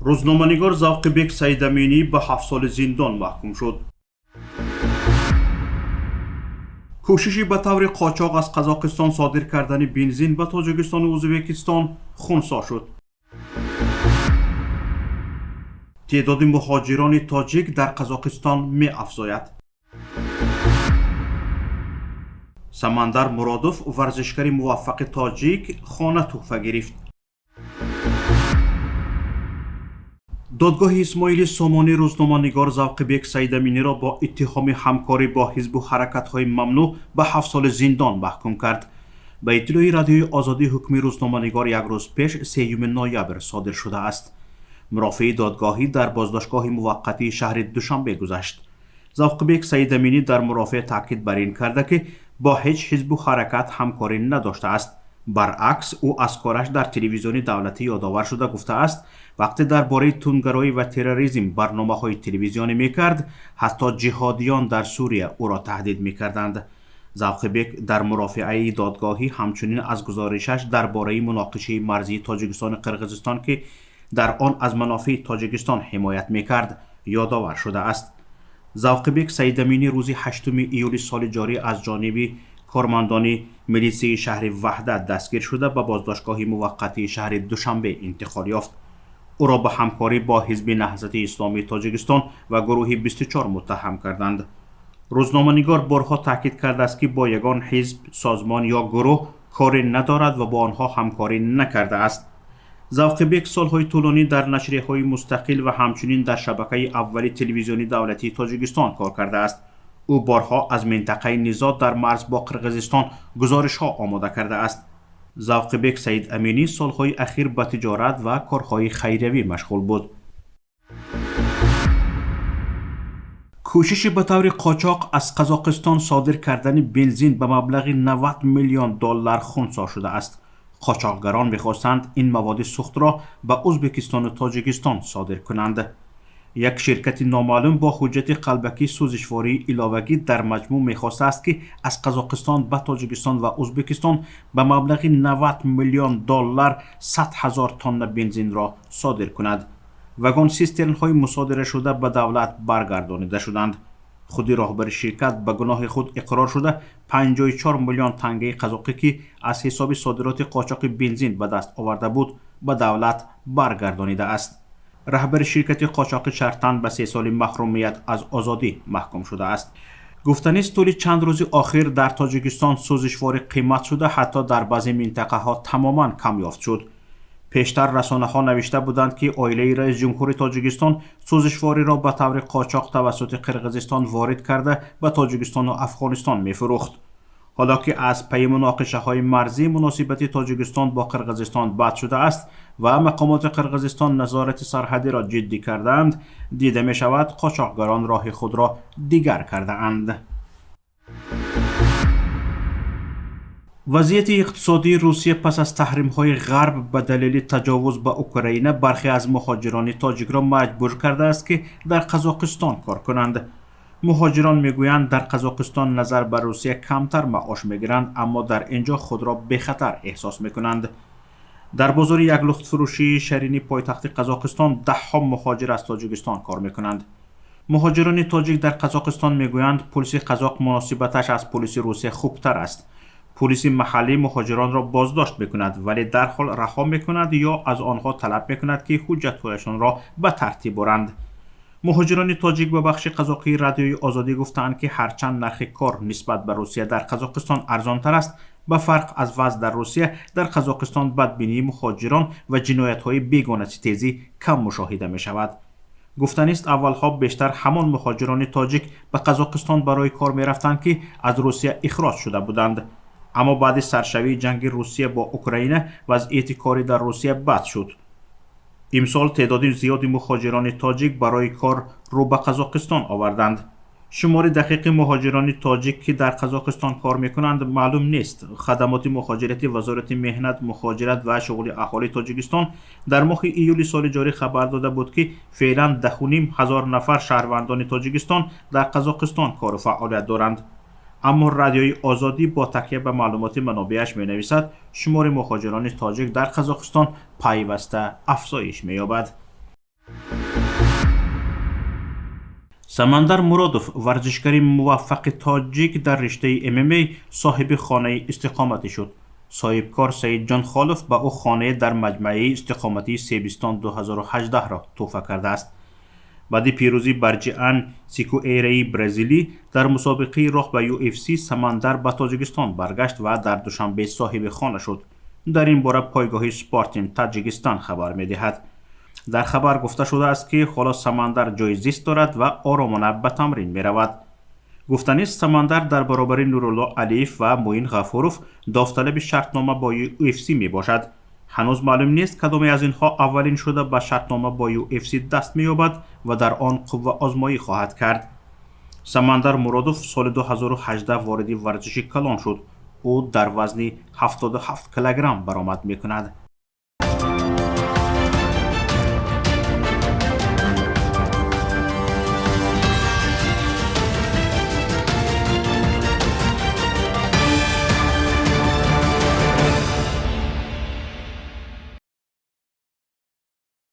روزنامه‌نگار ذوق‌بک سیدامینی به 7 سال زندان محکوم شد. کوششی به طور قاچاق از قزاقستان صادر کردن بنزین به تاجیکستان و ازبکستان خنثی شد. تعداد مهاجران تاجیک در قزاقستان می افزاید. سمندر مرادوف ورزشکار موفق تاجیک خانه تحفه گرفت. دادگاه اسماعیل سامانی روزنامه‌نگار ذوق‌بک سیدامینی را با اتهام همکاری با حزب و حرکت‌های ممنوع به 7 سال زندان محکوم کرد. به اطلاع رادیوی آزادی حکم روزنامه‌نگار یک روز پیش 3 نوامبر صادر شده است. مرافع دادگاهی در بازداشتگاه موقتی شهر دوشنبه گذشت. ذوق‌بک سیدامینی در مرافع تاکید بر این کرده که با هیچ حزب و حرکت همکاری نداشته است. برعکس او از کارش در تلویزیون دولتی یادآور شده گفته است وقتی درباره تندگرایی و تروریسم برنامه‌های تلویزیونی می‌کرد حتی جهادیان در سوریه او را تهدید می‌کردند. ذوق‌بک در مرافعه دادگاهی همچنین از گزارشش درباره مناقشه مرزی تاجیکستان و قرقیزستان که در آن از منافع تاجیکستان حمایت می‌کرد یادآور شده است. ذوق‌بک سیدامینی روز 8 ایول سال جاری از جانب کارمندان میلیسی شهر وحدت دستگیر شده به بازداشتگاه موقتی شهر دوشنبه انتقال یافت. او را به همکاری با حزب نهضت اسلامی تاجیکستان و گروه 24 متهم کردند. روزنامه‌نگار بارها تاکید کرده است که با یگان حزب، سازمان یا گروه کاری ندارد و با آنها همکاری نکرده است. ذوق‌بک سالهای طولانی در نشریه‌های مستقل و همچنین در شبکه اولی تلویزیونی دولتی تاجیکستان کار کرده است. او بارها از منطقه نزاع در مرز با قرقیزستان گزارش‌ها آماده کرده است. ذوق‌بک سیدامینی سالهای اخیر به تجارت و کارهای خیریوی مشغول بود. کوشش به طور قاچاق از قزاقستان صادر کردن بنزین به مبلغ 90 میلیون دلار خنثی شده است. قاچاقگران می‌خواستند این مواد سوخت را به ازبکستان و تاجیکستان صادر کنند. یک شرکت نامعلوم با حجت قلبکی سوزشواری علاوگی در مجموع می‌خواسته است که از قزاقستان به تاجیکستان و ازبکستان به مبلغ 90 میلیون دلار 100,000 تن بنزین را صادر کند. وگان سیسترن‌های مصادره شده به دولت برگردانیده شدند. خود رهبر شرکت به گناه خود اقرار شده 54 میلیون تنگه قزاقی که از حساب صادرات قاچاق بنزین به دست آورده بود به دولت برگردانیده است. رهبر شرکت قاچاق شرطاً به 3 سال محرومیت از آزادی محکوم شده است. گفتنی است طول چند روز اخیر در تاجیکستان سوزشواری قیمت شده حتی در بعضی منطقه ها تماما کم یافت شد. پیشتر رسانه ها نوشته بودند که عائله رئیس جمهور تاجیکستان سوزشواری را به طور قاچاق توسط قرقیزستان وارد کرده به تاجیکستان و افغانستان می‌فروخت. حالا که از پی مناقشه های مرزی مناسبت تاجیکستان با قرقیزستان بد شده است و مقامات قرقیزستان نظارت سرحدی را جدی کردند، دیده می شود قاچاقگران راه خود را دیگر کرده اند. وضعیت اقتصادی روسیه پس از تحریم‌های غرب به دلیل تجاوز به اوکراین برخی از مهاجران تاجیک را مجبور کرده است که در قزاقستان کار کنند. مهاجران میگویند در قزاقستان نظر به روسیه کمتر معاش میگیرند اما در اینجا خود را به خطر احساس میکنند. در بازار یک لخت فروشی شرینی پایتخت قزاقستان 10 مهاجر از تاجیکستان کار میکنند. مهاجران تاجیک در قزاقستان میگویند پلیس قزاق مناسبتش از پلیس روسیه خوبتر است. پلیس محلی مهاجران را بازداشت میکند ولی در حال رها میکند یا از آنها طلب میکند که حجت‌هایشان را به ترتیب برند. مهاجران تاجیک به بخش قزاقی رادیوی آزادی گفتند که هرچند نرخ کار نسبت به روسیه در قزاقستان ارزانتر است، به فرق از وضع در روسیه در قزاقستان بدبینی مهاجران و جنایت‌های بیگانه ستیزی کم مشاهده می شود. گفتنی است اولها بیشتر همان مهاجران تاجیک به قزاقستان برای کار می رفتند که از روسیه اخراج شده بودند، اما بعد سرشوی جنگ روسیه با اوکراین وضعیت کاری در روسیه بد شد. امسال تعداد زیادی مهاجران تاجیک برای کار رو به قزاقستان آوردند. شمار دقیق مهاجران تاجیک که در قزاقستان کار میکنند معلوم نیست. خدمات مهاجرتی وزارت مهنت، مهاجرت و شغل اهالی تاجیکستان در ماه ایول سال جاری خبر داده بود که فعلا 10,500 نفر شهروندان تاجیکستان در قزاقستان کار و فعالیت دارند. اما رادیوی آزادی با تکیه به معلومات منابعش می نویسد شمار مهاجران تاجیک در قزاقستان پیوسته افزایش می یابد. самандар муродов, варзишгари муваффақи тоҷик дар риштаи ММА, соҳиби хонаи истиқоматӣ шуд. соҳибкор Саидҷон Холов ба ӯ хонае дар маҷмӯаи истиқоматии Себистон 2018-ро туҳфа кардааст. баъди пирӯзӣ бар Ҷиан Сикуэйраи бразилӣ дар мусобиқаи роҳ ба UFC, самандар ба Тоҷикистон баргашт ва дар душанбе соҳиби хона шуд. дар ин бора пойгоҳи Спортим Таҷикистан хабар медиҳад. дар хабар гуфта шудааст ки ҳоло самандар ҷойи зист дорад ва оромона ба тамрин меравад. гуфтанист, самандар дар баробари Нурулло Алиев ва Муин Ғафуров давталаби шартнома бо UFC мебошад. ҳанӯз маълум нест кадоме аз инҳо аввалин шуда ба шартнома бо UFC даст меёбад ва дар он қувваозмоӣ хоҳад кард. самандар муродов соли 2018 вориди варзиши калон шуд. ӯ дар вазни 77 килограмм баромад мекунад.